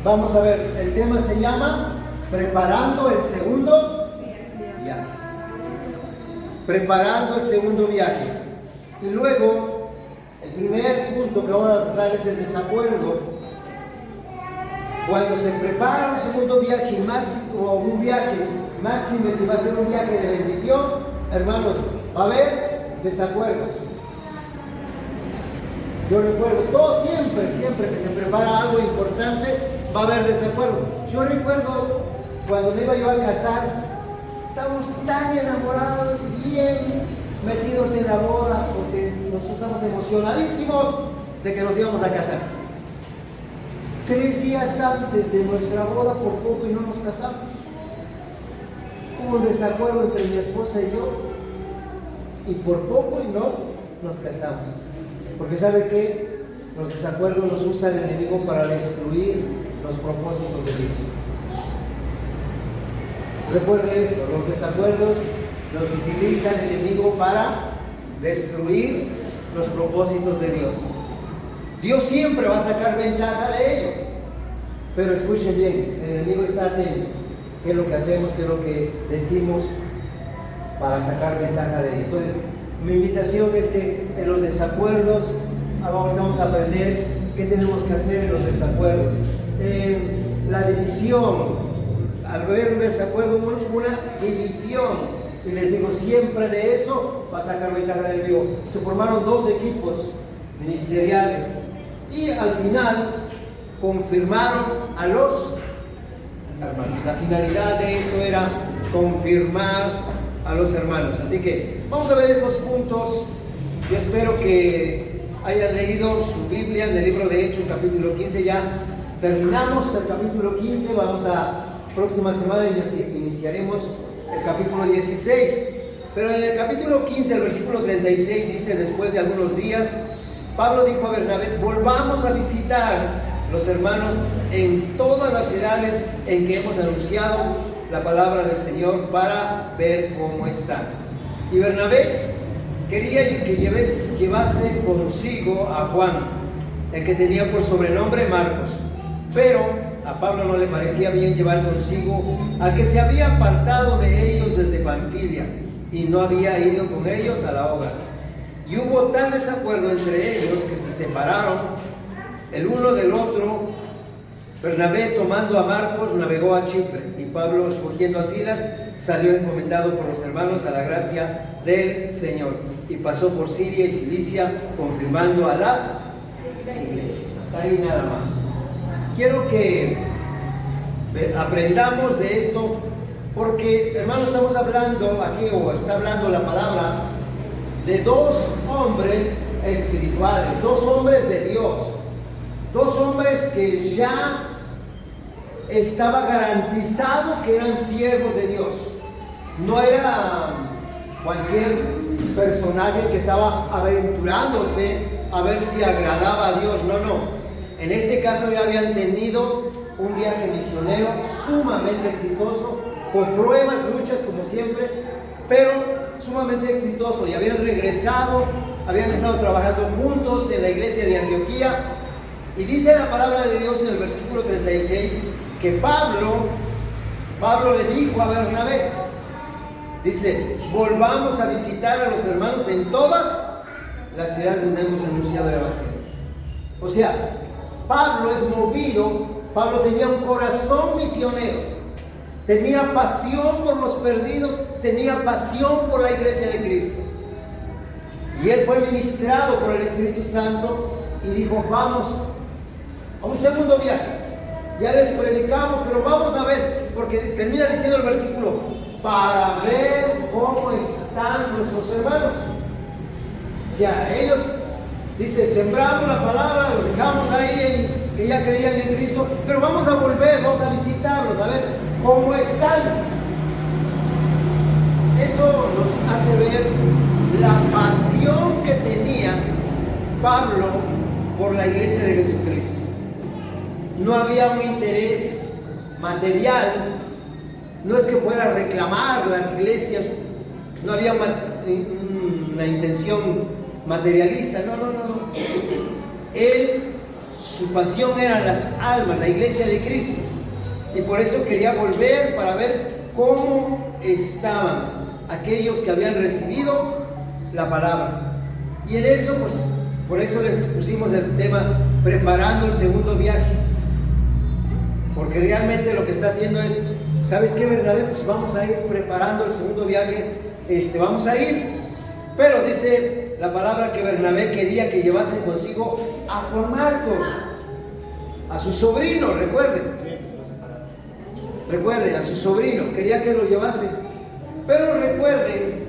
Vamos a ver, el tema se llama Preparando el segundo viaje. Preparando el segundo viaje. Y luego, el primer punto que vamos a tratar es el desacuerdo. Cuando se prepara un segundo viaje o un viaje máximo, si va a ser un viaje de bendición, hermanos, va a haber desacuerdos. Yo recuerdo, siempre que se prepara algo importante, va a haber desacuerdo. Yo recuerdo cuando me iba yo a casar, estábamos tan enamorados, bien metidos en la boda, porque nosotros estamos emocionadísimos de que nos íbamos a casar. 3 días antes de nuestra boda, por poco y no nos casamos. Hubo un desacuerdo entre mi esposa y yo, y por poco y no nos casamos. Porque ¿sabe qué? Los desacuerdos los usa el enemigo para destruir los propósitos de Dios. Recuerde esto, los desacuerdos los utiliza el enemigo para destruir los propósitos de Dios. Dios siempre va a sacar ventaja de ello. Pero escuchen bien, el enemigo está atento. ¿Qué es lo que hacemos? ¿Qué es lo que decimos para sacar ventaja de ello? Entonces, mi invitación es que en los desacuerdos, ahora vamos a aprender qué tenemos que hacer en los desacuerdos. La división, al ver un desacuerdo, una división. Y les digo, siempre de eso va a sacar ventaja del enemigo. Se formaron 2 equipos ministeriales y al final confirmaron a los hermanos. La finalidad de eso era confirmar a los hermanos. Así que vamos a ver esos puntos. Yo espero que hayan leído su Biblia en el libro de Hechos, capítulo 15. Ya terminamos el capítulo 15. Próxima semana iniciaremos el capítulo 16. Pero en el capítulo 15, el versículo 36 dice: después de algunos días, Pablo dijo a Bernabé: volvamos a visitar los hermanos en todas las ciudades en que hemos anunciado la palabra del Señor para ver cómo están. Y Bernabé quería que llevase consigo a Juan, el que tenía por sobrenombre Marcos. Pero a Pablo no le parecía bien llevar consigo al que se había apartado de ellos desde Panfilia y no había ido con ellos a la obra. Y hubo tal desacuerdo entre ellos que se separaron el uno del otro. Bernabé, tomando a Marcos, navegó a Chipre, y Pablo, escogiendo a Silas, salió encomendado por los hermanos a la gracia del Señor, y pasó por Siria y Cilicia, confirmando a las iglesias. Hasta ahí nada más. Quiero que aprendamos de esto, porque, hermanos, estamos hablando aquí, o está hablando la palabra, de 2 hombres espirituales, 2 hombres de Dios, 2 hombres que ya estaba garantizado que eran siervos de Dios. No era cualquier personaje que estaba aventurándose a ver si agradaba a Dios. No. En este caso ya habían tenido un viaje misionero sumamente exitoso, con pruebas, luchas como siempre, pero sumamente exitoso. Y habían regresado, habían estado trabajando juntos en la iglesia de Antioquía. Y dice la palabra de Dios en el versículo 36 que Pablo le dijo a Bernabé, dice: volvamos a visitar a los hermanos en todas las ciudades donde hemos anunciado el evangelio. O sea, Pablo es movido. Pablo tenía un corazón misionero, tenía pasión por los perdidos, tenía pasión por la iglesia de Cristo, y él fue ministrado por el Espíritu Santo y dijo: vamos a un segundo viaje. Ya les predicamos, pero vamos a ver, porque termina diciendo el versículo: para ver cómo están nuestros hermanos. O sea, ellos, dice, sembramos la palabra, los dejamos ahí que ya creían en Cristo, pero vamos a volver, vamos a visitarlos, a ver cómo están. Eso nos hace ver la pasión que tenía Pablo por la iglesia de Jesucristo. No había un interés material, no es que fuera a reclamar las iglesias, no había una intención materialista, no. Él su pasión eran las almas, la iglesia de Cristo. Y por eso quería volver para ver cómo estaban aquellos que habían recibido la palabra. Y en eso, pues, por eso les pusimos el tema preparando el segundo viaje. Porque realmente lo que está haciendo es, ¿sabes qué, Bernabé? Pues vamos a ir preparando el segundo viaje, vamos a ir. Pero dice la palabra que Bernabé quería que llevasen consigo a Juan Marcos, a su sobrino, recuerden, a su sobrino, quería que lo llevase. Pero recuerden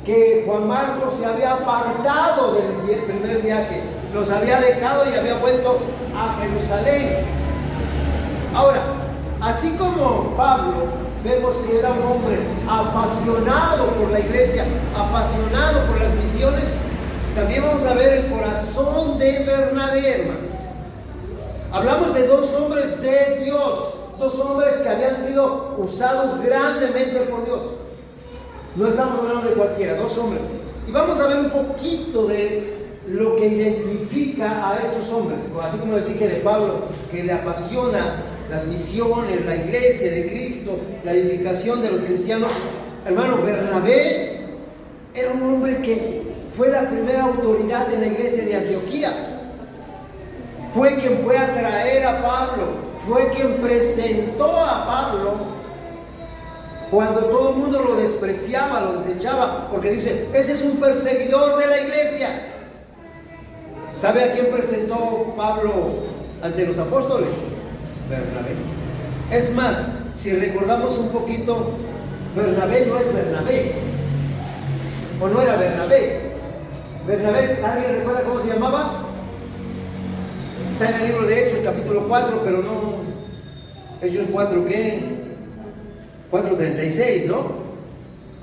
que Juan Marcos se había apartado del primer viaje, los había dejado y había vuelto a Jerusalén. Ahora, así como Pablo, vemos que era un hombre apasionado por la iglesia, apasionado por las misiones, también vamos a ver el corazón de Bernabé, hermano. Hablamos de dos hombres de Dios, dos hombres que habían sido usados grandemente por Dios. No estamos hablando de cualquiera, dos hombres. Y vamos a ver un poquito de lo que identifica a estos hombres. Así como les dije de Pablo, que le apasiona las misiones, la iglesia de Cristo, la edificación de los cristianos. Hermano, Bernabé era un hombre que fue la primera autoridad en la iglesia de Antioquía. Fue quien fue a traer a Pablo, fue quien presentó a Pablo cuando todo el mundo lo despreciaba, lo desechaba, porque dice, ese es un perseguidor de la iglesia. ¿Sabe a quién presentó Pablo ante los apóstoles? Bernabé. Es más, si recordamos un poquito, Bernabé no es Bernabé, o no era Bernabé. Bernabé, ¿alguien recuerda cómo se llamaba? Está en el libro de Hechos, capítulo 4, pero no. Hechos 4, ¿qué? 4:36, ¿no?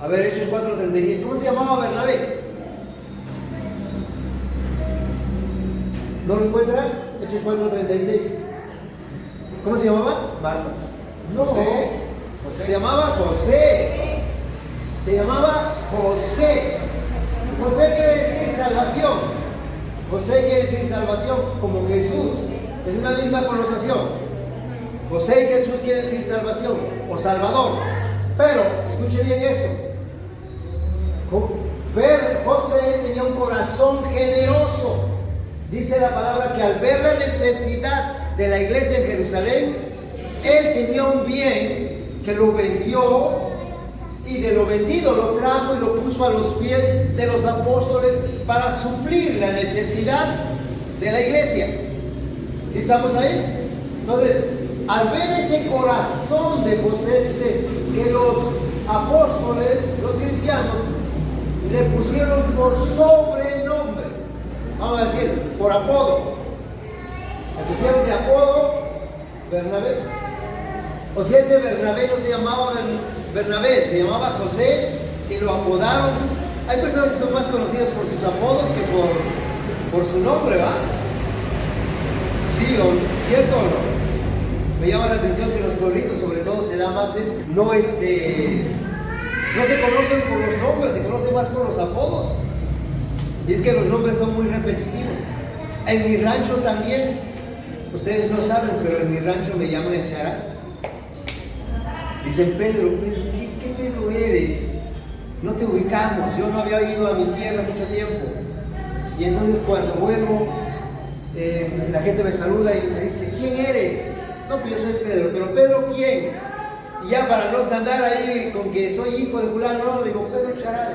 A ver, Hechos 4:36. ¿Cómo se llamaba Bernabé? ¿No lo encuentran? Hechos 4:36. ¿Cómo se llamaba? Marcos. No. José. Se llamaba José. Se llamaba José. José quiere decir salvación. José quiere decir salvación, como Jesús. Es una misma connotación. José y Jesús quiere decir salvación o salvador. Pero, escuche bien eso. José tenía un corazón generoso. Dice la palabra que al ver la necesidad de la iglesia en Jerusalén, él tenía un bien que lo vendió y de lo vendido lo trajo y lo puso a los pies de los apóstoles para suplir la necesidad de la iglesia. ¿Sí estamos ahí? Entonces, al ver ese corazón de José, dice que los apóstoles, los cristianos, le pusieron por sobrenombre, vamos a decir, por apodo. Le pusieron de apodo Bernabé. O sea, ese Bernabé no se llamaba Bernabé, se llamaba José y lo apodaron. Hay personas que son más conocidas por sus apodos que por su nombre, ¿va? ¿Sí cierto o no? Me llama la atención que en los pueblitos sobre todo se da más eso. No se conocen por los nombres, se conocen más por los apodos. Y es que los nombres son muy repetitivos. En mi rancho también, ustedes no saben, pero en mi rancho me llaman el Chará. Dicen, Pedro, ¿qué Pedro eres? No te ubicamos, yo no había ido a mi tierra mucho tiempo. Y entonces cuando vuelvo, la gente me saluda y me dice, ¿quién eres? No, pues yo soy Pedro, pero ¿Pedro quién? Y ya para no andar ahí con que soy hijo de fulano, no, le digo, Pedro Charal.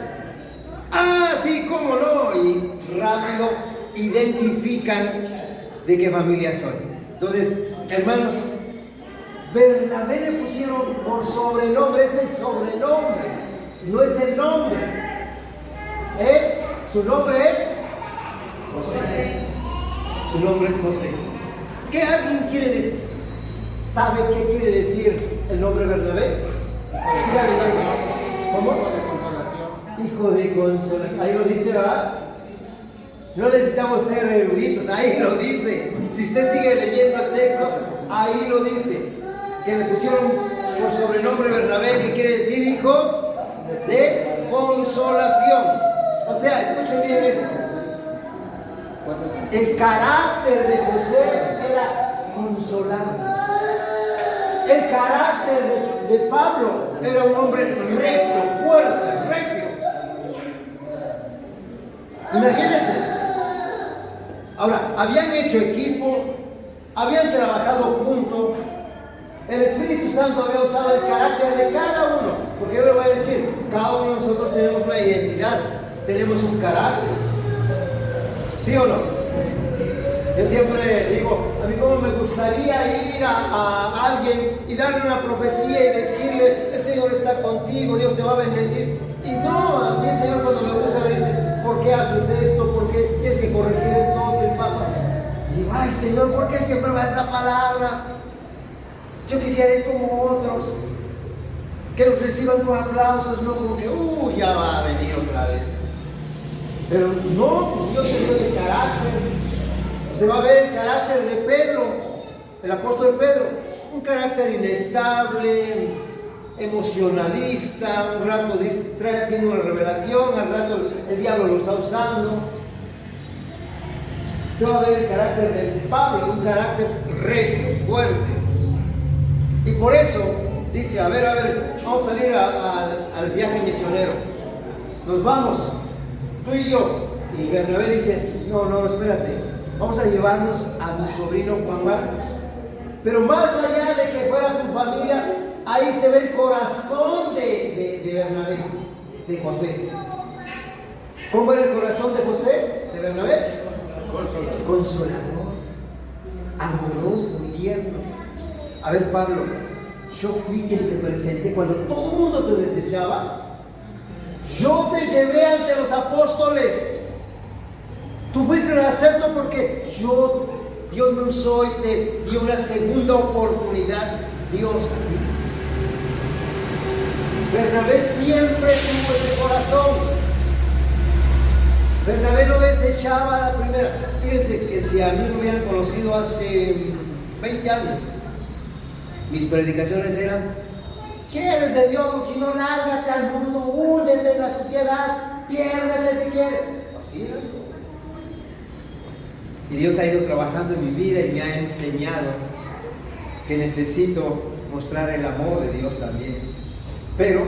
Ah, sí, cómo no. Y rápido identifican de qué familia soy. Entonces, hermanos, Bernabé le pusieron por sobrenombre, es el sobrenombre, no es el nombre. Su nombre es José. Su nombre es José. ¿Qué alguien quiere decir? ¿Sabe qué quiere decir el nombre Bernabé? ¿Cómo? Hijo de consolación. Ahí lo dice, ¿verdad? No necesitamos ser eruditos, ahí lo dice. Si usted sigue leyendo el texto, ahí lo dice. Que le pusieron por sobrenombre Bernabé, que quiere decir hijo de consolación. O sea, escuchen bien esto. El carácter de José hablarnos. El carácter de Pablo era un hombre recto, fuerte, recto. Imagínense. Ahora, habían hecho equipo, habían trabajado juntos. El Espíritu Santo había usado el carácter de cada uno. Porque yo le voy a decir, cada uno de nosotros tenemos una identidad, tenemos un carácter. ¿Sí o no? Yo siempre digo, a mí como me gustaría ir a alguien y darle una profecía y decirle, el Señor está contigo, Dios te va a bendecir. Y no, a mí el Señor cuando me usa me dice, ¿por qué haces esto? ¿Por qué tienes que corregir esto? Y digo, ay Señor, ¿por qué siempre va esa palabra? Yo quisiera ir como otros, que los reciban con aplausos, no como que, ya va a venir otra vez. Pero no, pues Dios te dio ese carácter. Se va a ver el carácter de Pedro, el apóstol Pedro, un carácter inestable, emocionalista, un rato tiene una revelación, al rato el diablo lo está usando. Se va a ver el carácter de Pablo, un carácter recto, fuerte. Y por eso dice, a ver, vamos a salir al viaje misionero. Nos vamos, tú y yo. Y Bernabé dice, no, espérate. Vamos a llevarnos a mi sobrino Juan Marcos. Pero más allá de que fuera su familia, ahí se ve el corazón de Bernabé, de José. ¿Cómo era el corazón de José, de Bernabé? Consolador, amoroso, tierno. A ver, Pablo, yo fui quien te presenté cuando todo el mundo te desechaba. Yo te llevé ante los apóstoles. Tú fuiste el acepto porque Dios me usó y te dio una segunda oportunidad. Dios a ti. Bernabé siempre tuvo ese corazón. Bernabé no desechaba a la primera. Fíjense que si a mí me hubieran conocido hace 20 años, mis predicaciones eran: ¿quieres de Dios? Si no, lárgate al mundo, húndete en la sociedad, piérdete si quieres. Así era. Y Dios ha ido trabajando en mi vida y me ha enseñado que necesito mostrar el amor de Dios también. Pero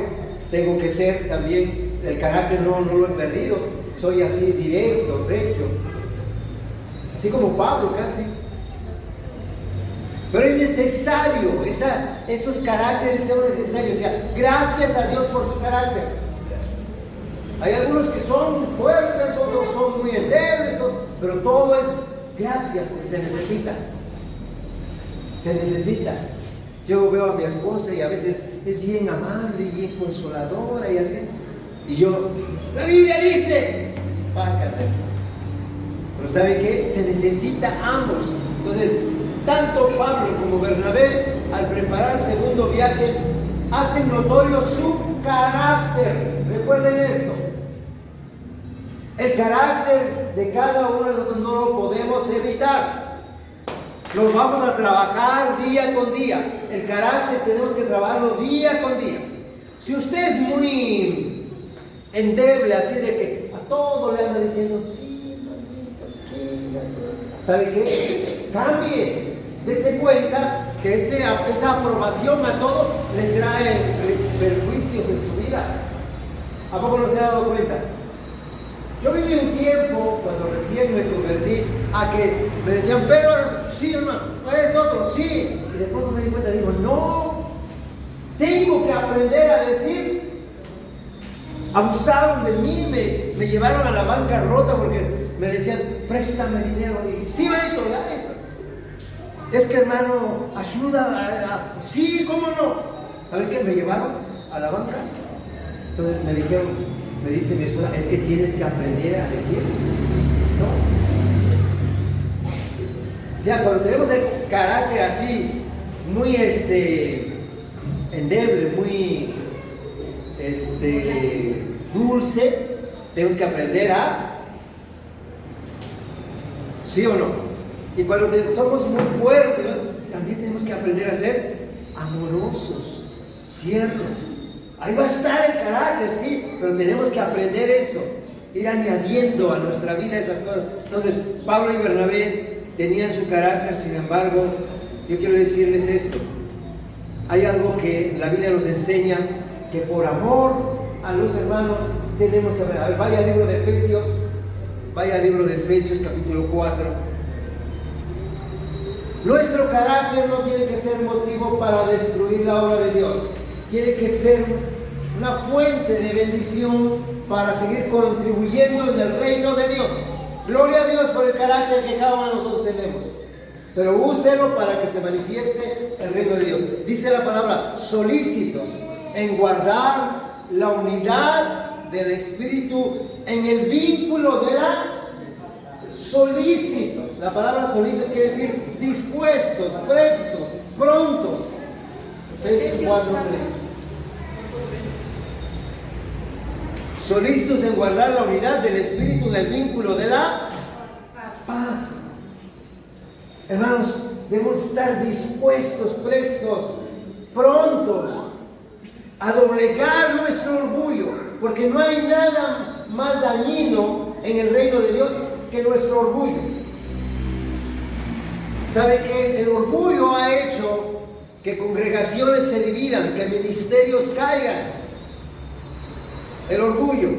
tengo que ser también, el carácter no lo he perdido. Soy así directo, recto. Así como Pablo casi. Pero es necesario, esos caracteres son necesarios. O sea, gracias a Dios por tu carácter. Hay algunos que son fuertes, otros son muy endebles, pero todo es gracias, porque se necesita. Se necesita. Yo veo a mi esposa y a veces es bien amable y bien consoladora y así. Y yo, la Biblia dice, pácate. Pero ¿sabe qué? Se necesita ambos. Entonces, tanto Pablo como Bernabé, al preparar el segundo viaje, hacen notorio su carácter. Recuerden esto. El carácter de cada uno de nosotros no lo podemos evitar. Nos vamos a trabajar día con día. El carácter tenemos que trabajarlo día con día. Si usted es muy endeble, así de que a todo le anda diciendo sí, sí, ¿sabe qué? Cambie. Dese cuenta que esa aprobación a todo le trae perjuicios en su vida. ¿A poco no se ha dado cuenta? Yo viví un tiempo, cuando recién me convertí, a que me decían, pero sí, hermano, es otro, sí. Y de pronto me di cuenta, digo, no, tengo que aprender a decir. Abusaron de mí, me llevaron a la bancarrota porque me decían, préstame dinero. Y sí, Beto, ya eso. Es que, hermano, ayuda, sí, ¿cómo no? A ver qué, me llevaron a la banca. Entonces me dijeron, me dice mi esposa, es que tienes que aprender a decir, ¿no? O sea, cuando tenemos el carácter así, muy endeble, muy dulce, tenemos que aprender a, ¿sí o no? Y cuando somos muy fuertes, ¿no? También tenemos que aprender a ser amorosos, tiernos. Ahí va a estar el carácter, sí, pero tenemos que aprender eso, ir añadiendo a nuestra vida esas cosas. Entonces, Pablo y Bernabé tenían su carácter, sin embargo, yo quiero decirles esto. Hay algo que la Biblia nos enseña, que por amor a los hermanos tenemos que ver. A ver, vaya al libro de Efesios, capítulo 4. Nuestro carácter no tiene que ser motivo para destruir la obra de Dios. Tiene que ser una fuente de bendición para seguir contribuyendo en el reino de Dios. Gloria a Dios por el carácter que cada uno de nosotros tenemos. Pero úselo para que se manifieste el reino de Dios. Dice la palabra, solícitos en guardar la unidad del Espíritu en el vínculo de la... Solícitos. La palabra solícitos quiere decir dispuestos, prestos, prontos. Efesios 4:3. Solícitos en guardar la unidad del Espíritu en el vínculo de la paz. Hermanos, debemos estar dispuestos, prestos, prontos a doblegar nuestro orgullo, porque no hay nada más dañino en el reino de Dios que nuestro orgullo. ¿Sabe que el orgullo ha hecho que congregaciones se dividan, que ministerios caigan? El orgullo.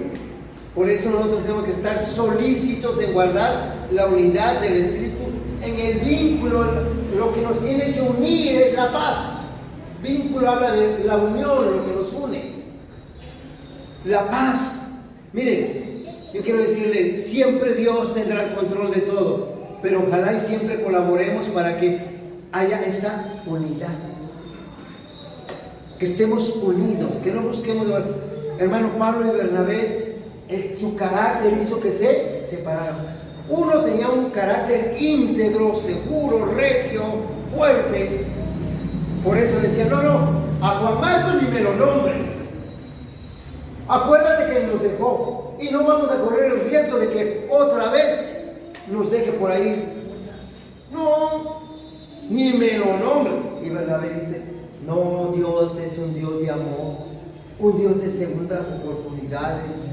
Por eso nosotros tenemos que estar solícitos en guardar la unidad del Espíritu en el vínculo. Lo que nos tiene que unir es la paz. Vínculo habla de la unión, lo que nos une. La paz. Miren, yo quiero decirle, siempre Dios tendrá el control de todo, pero ojalá y siempre colaboremos para que haya esa unidad. Que estemos unidos, que no busquemos... Hermano Pablo y Bernabé, su carácter hizo que se separaran. Uno tenía un carácter íntegro, seguro, regio, fuerte. Por eso decía, no, a Juan Marcos ni me lo nombres. Acuérdate que nos dejó y no vamos a correr el riesgo de que otra vez nos deje por ahí. No, ni me lo nombre. Y Bernabé dice, no, Dios es un Dios de amor, un Dios de segundas oportunidades.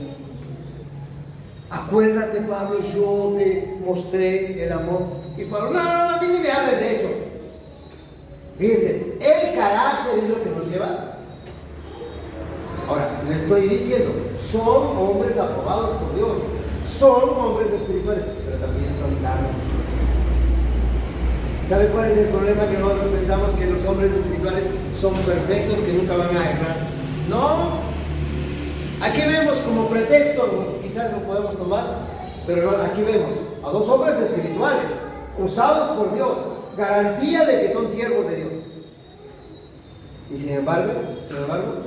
Acuérdate, Pablo, yo te mostré el amor. Y Pablo, no, a mí ni me hables de eso. Fíjense, el carácter es lo que nos lleva. Ahora, le estoy diciendo, son hombres aprobados por Dios, son hombres espirituales, pero también son carnes. ¿Sabe cuál es el problema? Que nosotros pensamos que los hombres espirituales son perfectos, que nunca van a errar. No, aquí vemos como pretexto, quizás lo podemos tomar, pero no, aquí vemos a dos hombres espirituales, usados por Dios, garantía de que son siervos de Dios. Y sin embargo,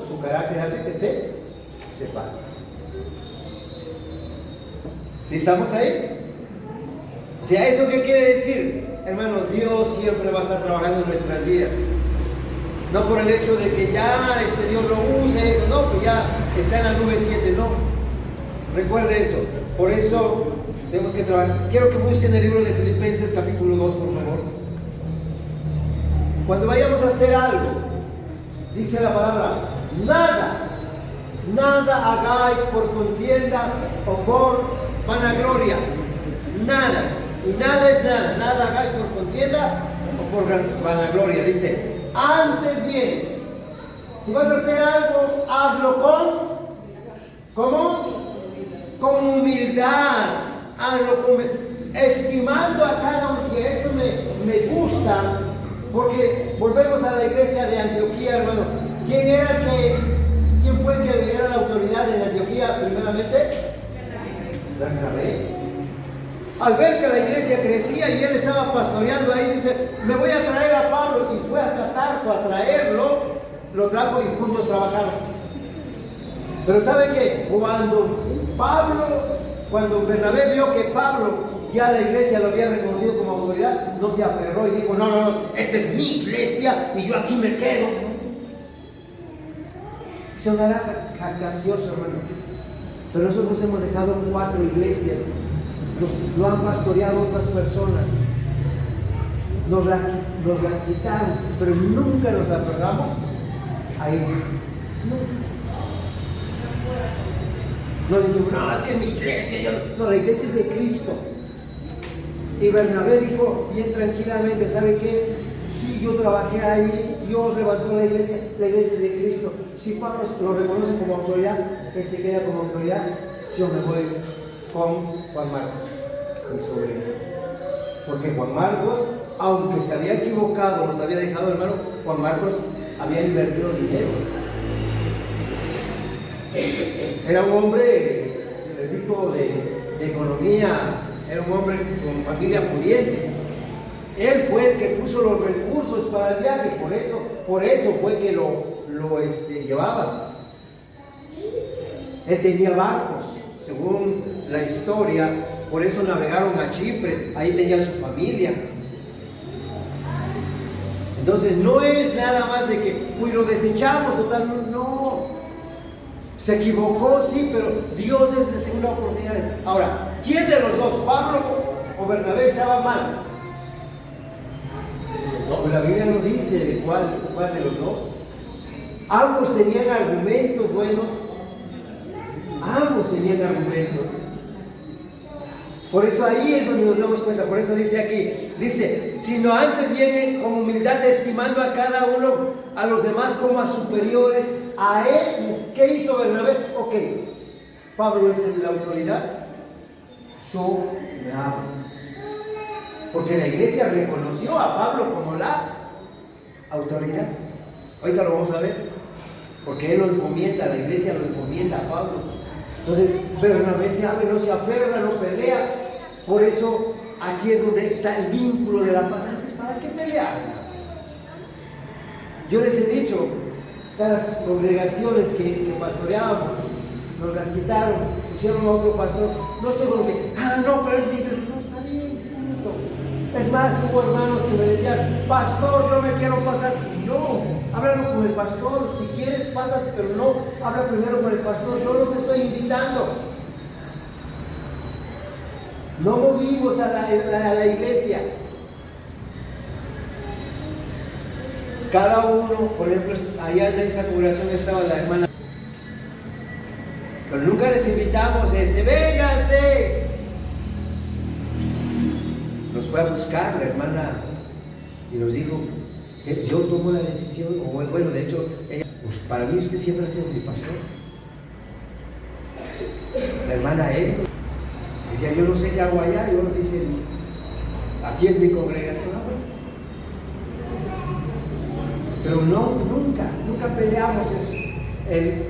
su carácter hace que se separe. ¿Sí estamos ahí? O sea, ¿eso qué quiere decir? Hermanos, Dios siempre va a estar trabajando en nuestras vidas. No por el hecho de que ya Dios lo use, eso, no, pues ya está en la nube 7, no. Recuerde eso. Por eso tenemos que trabajar. Quiero que busquen el libro de Filipenses capítulo 2, por favor. Cuando vayamos a hacer algo, dice la palabra, nada hagáis por contienda o por vanagloria. Nada. Y nada es nada hagáis por contienda o por vanagloria. Dice, antes bien, si vas a hacer algo, hazlo con humildad, hazlo estimando a cada uno, que eso me gusta, porque volvemos a la iglesia de Antioquía, hermano. ¿Quién fue el que era la autoridad en Antioquía primeramente? Bernabé. Al ver que la iglesia crecía y él estaba pastoreando ahí, dice, me voy a traer a Pablo, y fue hasta Tarso a traerlo, lo trajo y juntos trabajaron. Pero ¿sabe qué? Cuando Bernabé vio que Pablo ya la iglesia lo había reconocido como autoridad, no se aferró y dijo, no, esta es mi iglesia y yo aquí me quedo. Sonará jactancioso, hermano, pero nosotros hemos dejado 4 iglesias. Lo han pastoreado otras personas, nos las quitaron, pero nunca nos aferramos a ellos. No dijimos, no, es que es mi iglesia. No, la iglesia es de Cristo. Y Bernabé dijo bien tranquilamente, ¿sabe qué? Sí, yo trabajé ahí, Dios levantó la iglesia es de Cristo. Si Pablo lo reconoce como autoridad, él se queda como autoridad. Yo me voy con Juan Marcos, mi sobrino. Porque Juan Marcos, aunque se había equivocado, nos había dejado, hermano, Juan Marcos había invertido dinero. Era un hombre, les digo, de economía, era un hombre con familia pudiente. Él fue el que puso los recursos para el viaje, por eso fue que lo llevaba. Él tenía barcos, según la historia, por eso navegaron a Chipre, ahí tenía su familia. Entonces no es nada más de que, lo desechamos, total, no. Se equivocó, sí, pero Dios es de segunda oportunidad. Ahora, ¿quién de los dos, Pablo o Bernabé, estaba mal? Pues la Biblia no dice de cuál de los dos. Ambos tenían argumentos buenos. Ambos tenían argumentos. Por eso ahí es donde nos damos cuenta. Por eso dice aquí, sino antes vienen con humildad, estimando a cada uno, a los demás como a superiores a él. ¿Qué hizo Bernabé? Ok, Pablo es la autoridad, yo me hago. Porque la iglesia reconoció a Pablo como la autoridad. Ahorita lo vamos a ver. Porque él lo encomienda, la iglesia lo encomienda a Pablo. Entonces, Bernabé se abre, no se aferra, no pelea. Por eso, aquí es donde está el vínculo de la paz. Antes, ¿para qué pelear? Yo les he dicho, cada congregaciones que pastoreábamos, nos las quitaron, pusieron a otro pastor. No estoy con que, no, pero es mi iglesia. No, está bien, punto. Es más, hubo hermanos que me decían, pastor, yo me quiero pasar. No, háblalo con el pastor. Si quieres, pásate, pero no, habla primero con el pastor. Yo no te estoy invitando. No movimos a la iglesia. Cada uno, por ejemplo, allá en esa congregación estaba la hermana. Pero nunca les invitamos, vénganse. Nos fue a buscar la hermana y nos dijo, yo tomo la decisión, o bueno, de hecho, ella, pues para mí usted siempre ha sido mi pastor. La hermana él decía, yo no sé qué hago allá, y uno dice, aquí es mi congregación. Pero no, nunca peleamos eso.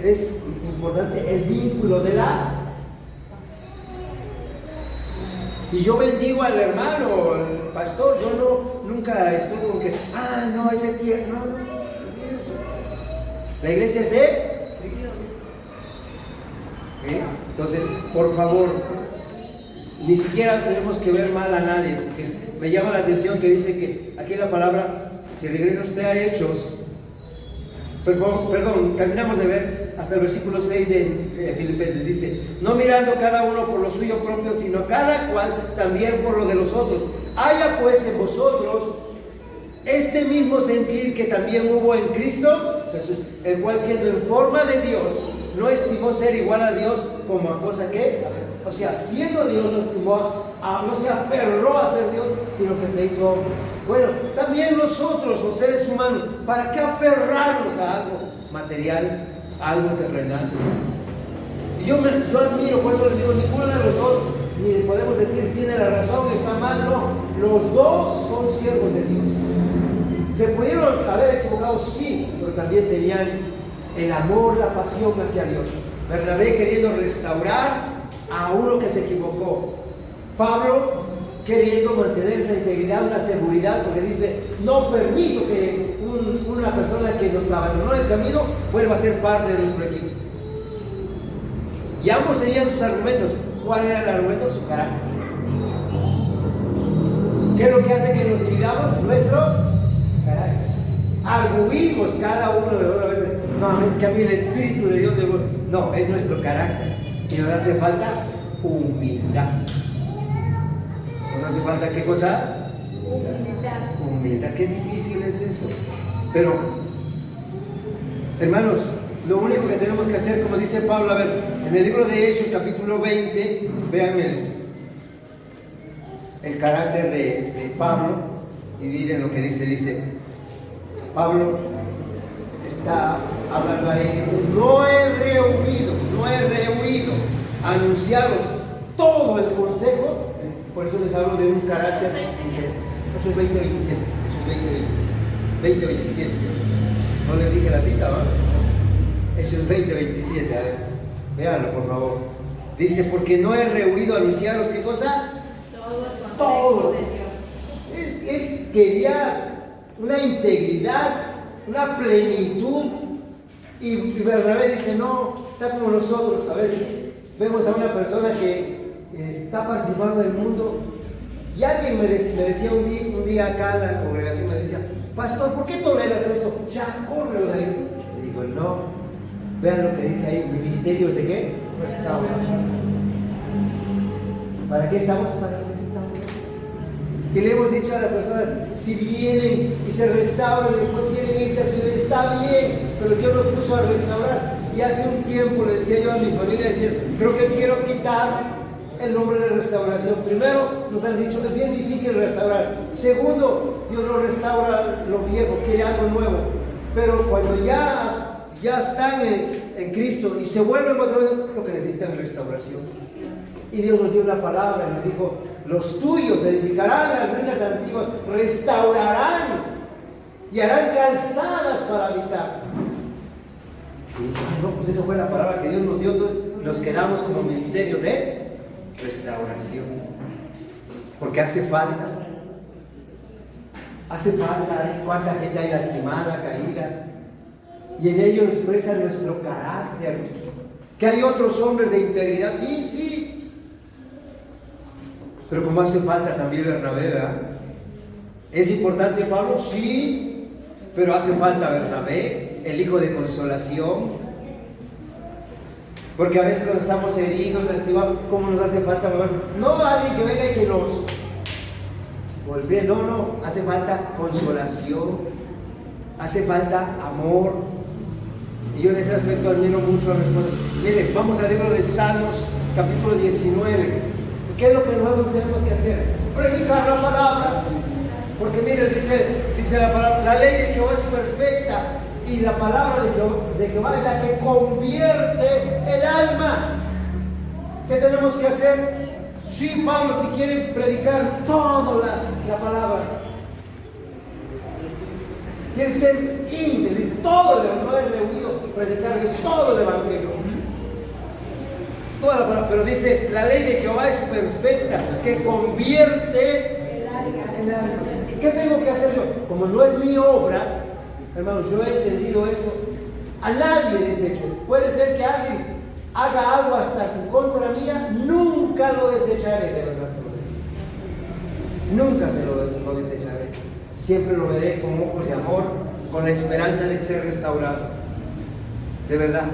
Es importante el vínculo de la paz. Y yo bendigo al hermano, al pastor. Yo nunca estoy con que, no, ese tierno. No. La iglesia es de Cristo. ¿Okay? Entonces, por favor, ni siquiera tenemos que ver mal a nadie, porque me llama la atención que dice que aquí la palabra, si regresa usted a Hechos, perdón, terminamos de ver hasta el versículo 6 de Filipenses, dice, no mirando cada uno por lo suyo propio, sino cada cual también por lo de los otros. Haya pues en vosotros este mismo sentir que también hubo en Cristo Jesús, el cual siendo en forma de Dios, no estimó ser igual a Dios como a cosa que, o sea, siendo Dios no se aferró a ser Dios, sino que se hizo hombre. Bueno, también nosotros, los seres humanos, ¿para qué aferrarnos a algo material, a algo terrenal? Y yo admiro, por eso les digo, ninguno de los dos, ni podemos decir tiene la razón, está mal, no. Los dos son siervos de Dios. Se pudieron haber equivocado, sí, pero también tenían el amor, la pasión hacia Dios. Bernabé queriendo restaurar a uno que se equivocó. Pablo queriendo mantener esa integridad, una seguridad, porque dice, no permito que una persona que nos abandonó del camino vuelva a ser parte de nuestro equipo. Y ambos tenían sus argumentos. ¿Cuál era el argumento? Su carácter. ¿Qué es lo que hace que nos dividamos? Nuestro carácter. Arguimos cada uno de otra veces. No, es que a mí el Espíritu de Dios no, es nuestro carácter. Y nos hace falta humildad. ¿Nos hace falta qué cosa? Humildad. Qué difícil es eso. Pero, hermanos, lo único que tenemos que hacer, como dice Pablo, a ver, en el libro de Hechos, capítulo 20, vean el carácter de Pablo. Y miren lo que dice Pablo está hablando ahí, dice, no he rehuido anunciaros todo el consejo. Por eso les hablo de un carácter. Eso es 2027. Eso es 2027. No les dije la cita, ¿va? Eso es 2027. A ver, véanlo por favor. Dice, porque no he rehuido anunciaros, ¿qué cosa? Todo el consejo de Dios. Él quería una integridad, una plenitud. Y Bernabé dice, no, está como nosotros. A ver, vemos a una persona que está participando del mundo. Y alguien me decía un día acá en la congregación, me decía, pastor, ¿por qué toleras eso? Ya, córrelo de ahí. Le digo, no, vean lo que dice ahí, ministerios de qué? Restauración. ¿Para qué estamos? Para restaurar. Que le hemos dicho a las personas, si vienen y se restauran y después quieren irse a su vida, está bien, pero Dios los puso a restaurar. Y hace un tiempo le decía yo a mi familia, creo que quiero quitar el nombre de restauración. Primero, nos han dicho que es bien difícil restaurar. Segundo, Dios no restaura lo viejo, quiere algo nuevo. Pero cuando ya están en Cristo y se vuelven otra vez, lo que necesitan es restauración. Y Dios nos dio una palabra, nos dijo, los tuyos edificarán las ruinas antiguas, restaurarán y harán calzadas para habitar. Y entonces, no, pues esa fue la palabra que Dios nos dio. Entonces nos quedamos como ministerio de restauración, porque hace falta cuánta gente hay lastimada, caída, y en ello expresa nuestro carácter. Que hay otros hombres de integridad, sí, pero como hace falta también Bernabé, ¿verdad? ¿Es importante Pablo? Sí, pero hace falta Bernabé, el hijo de consolación. Porque a veces nos estamos heridos, lastimados, ¿cómo nos hace falta? No alguien que venga y que nos volviera, no, hace falta consolación, hace falta amor. Y yo en ese aspecto admiro mucho a nuestros. Miren, vamos al libro de Salmos, capítulo 19. ¿Qué es lo que nosotros tenemos que hacer? Predicar la palabra. Porque miren, dice la palabra, la ley de Jehová es perfecta. Y la palabra de Jehová es la que convierte el alma. ¿Qué tenemos que hacer? Sí, Pablo te quiere predicar toda la palabra. Quiere ser íntegro, dice todo no es reunido, predicarles todo el evangelio. Toda la palabra, pero dice, la ley de Jehová es perfecta, que convierte el alma. ¿Qué tengo que hacer yo? Como no es mi obra, hermanos, yo he entendido eso. A nadie desecho. Puede ser que alguien haga algo hasta en contra mía, nunca lo desecharé, de verdad se lo digo. Nunca se lo desecharé. Siempre lo veré con ojos de amor, con la esperanza de ser restaurado. De verdad,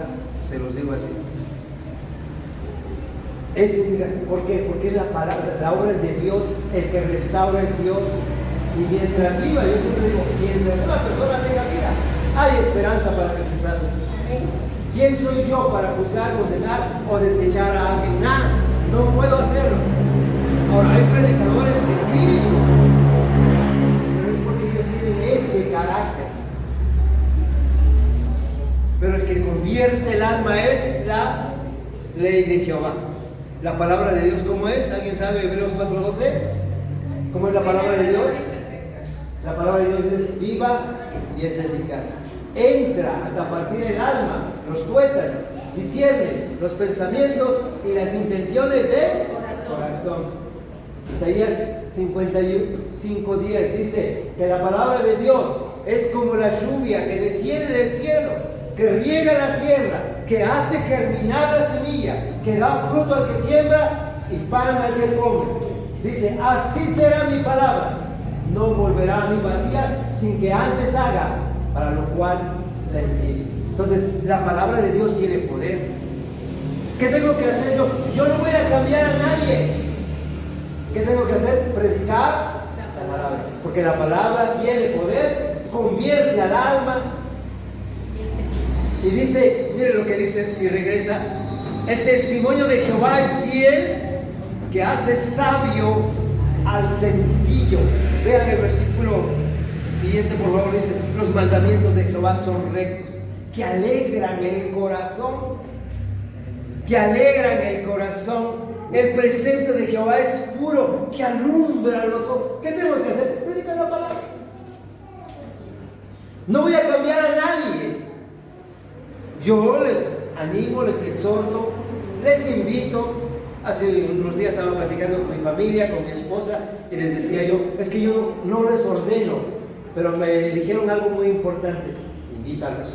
se los digo así. ¿Por qué? Porque es la palabra, la obra es de Dios, el que restaura es Dios. Y mientras viva, yo siempre digo, mientras una persona tenga vida, hay esperanza para que se salve. ¿Quién soy yo para juzgar, condenar o desechar a alguien? Nada, no puedo hacerlo. Ahora, hay predicadores que sí, pero es porque ellos tienen ese carácter. Pero el que convierte el alma es la ley de Jehová. La palabra de Dios, ¿cómo es? ¿Alguien sabe Hebreos 4:12? ¿Cómo es la palabra de Dios? La palabra de Dios es viva y es eficaz. Entra hasta partir el alma, los tuétanos, discierne los pensamientos y las intenciones del corazón. Isaías 55:10 dice que la palabra de Dios es como la lluvia que desciende del cielo, que riega la tierra, que hace germinar la semilla, que da fruto al que siembra y pan al que come. Dice, así será mi palabra, no volverá a mí vacía, sin que antes haga para lo cual la envíe. Entonces, la palabra de Dios tiene poder. ¿Qué tengo que hacer yo? Yo no voy a cambiar a nadie. ¿Qué tengo que hacer? Predicar la palabra. Porque la palabra tiene poder, convierte al alma. Y dice, mire lo que dice, si regresa, el testimonio de Jehová es fiel, que hace sabio al sencillo. Vean el versículo siguiente, por favor, dice: los mandamientos de Jehová son rectos, que alegran el corazón, que alegran el corazón. El precepto de Jehová es puro, que alumbra los ojos. ¿Qué tenemos que hacer? Predicar la palabra. No voy a cambiar a nadie. Yo les animo, les exhorto, les invito. Hace unos días estaba platicando con mi familia, con mi esposa, y les decía yo: es que yo no les ordeno, pero me dijeron algo muy importante: invítalos.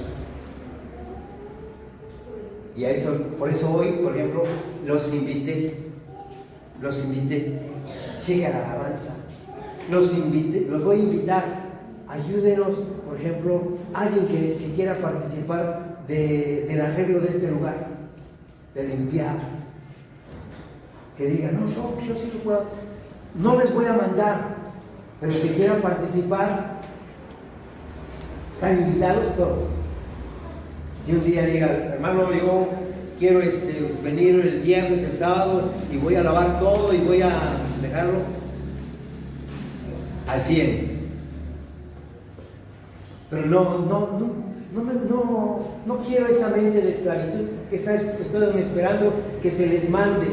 Y a eso, por eso hoy, por ejemplo, los invité. Llegue a la alabanza. Los voy a invitar. Ayúdenos, por ejemplo, alguien que quiera participar del arreglo de este lugar, de limpiar. Que diga: no, yo sí lo puedo. No les voy a mandar, pero que quieran participar, están invitados todos. Y un día diga: hermano, yo quiero venir el viernes, el sábado, y voy a lavar todo y voy a dejarlo al 100. Pero no quiero esa mente de esclavitud que estoy esperando que se les mande.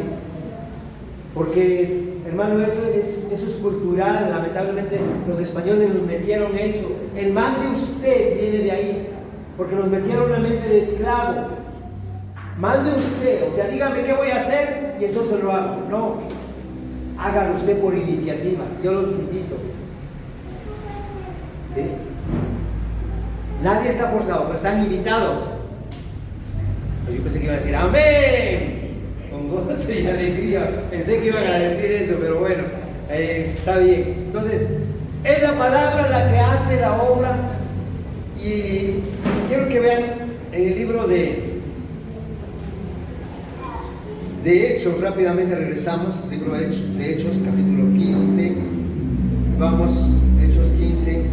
Porque, hermano, eso es cultural. Lamentablemente los españoles nos metieron eso. El mande usted viene de ahí, porque nos metieron una mente de esclavo. Mande usted, o sea, dígame qué voy a hacer y entonces lo hago. No, hágalo usted por iniciativa. Yo los invito. ¿Sí? Nadie está forzado, pero están invitados. Yo pensé que iba a decir amén, con gozo y alegría. Pensé que iban a decir eso, pero bueno, está bien. Entonces, es la palabra la que hace la obra. Y quiero que vean en el libro de Hechos, rápidamente regresamos, libro de Hechos, capítulo 15. Vamos, Hechos 15.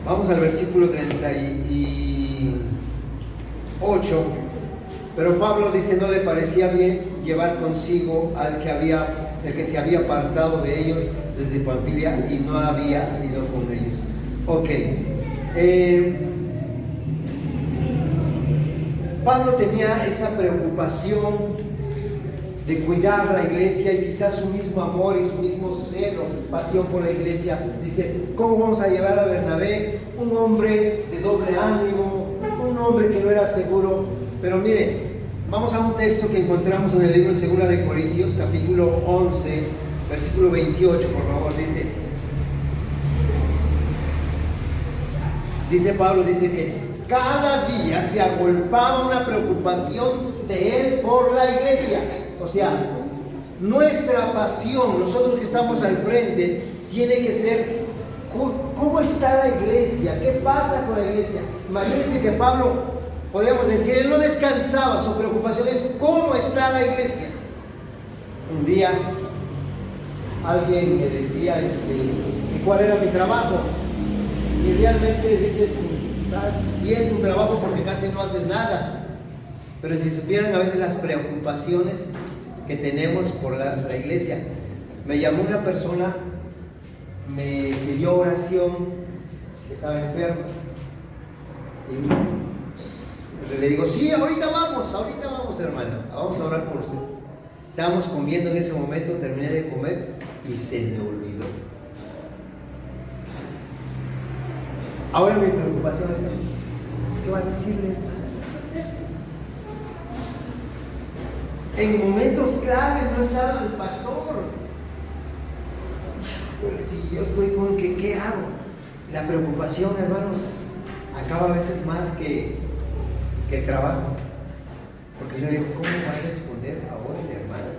Vamos al versículo 38. Pero Pablo dice: no le parecía bien llevar consigo al que se había apartado de ellos desde Panfilia y no había ido con ellos. Ok. Pablo tenía esa preocupación de cuidar la iglesia, y quizás su mismo amor y su mismo celo, pasión por la iglesia. Dice: ¿cómo vamos a llevar a Bernabé, un hombre de doble ánimo, un hombre que no era seguro? Pero miren, vamos a un texto que encontramos en el libro de 2 de Corintios, capítulo 11, versículo 28, por favor. Dice Pablo, dice que cada día se agolpaba una preocupación de él por la iglesia. O sea, nuestra pasión, nosotros que estamos al frente, tiene que ser: ¿cómo está la iglesia? ¿Qué pasa con la iglesia? Imagínense que Pablo, podríamos decir, él no descansaba, su preocupación es: ¿cómo está la iglesia? Un día alguien me decía cuál era mi trabajo, y realmente dice: está bien tu trabajo porque casi no haces nada. Pero si supieran a veces las preocupaciones que tenemos por la iglesia. Me llamó una persona, me pidió oración, estaba enfermo, y le digo: sí, ahorita vamos hermano, vamos a orar por usted. Estábamos comiendo en ese momento, terminé de comer y se me olvidó. Ahora mi preocupación es: ¿qué va a decirle? En momentos claves no estaba el pastor. Pero si yo estoy con ¿qué hago? La preocupación, hermanos, acaba a veces más que el trabajo. Porque yo digo: ¿cómo va a responder ahora mi hermano?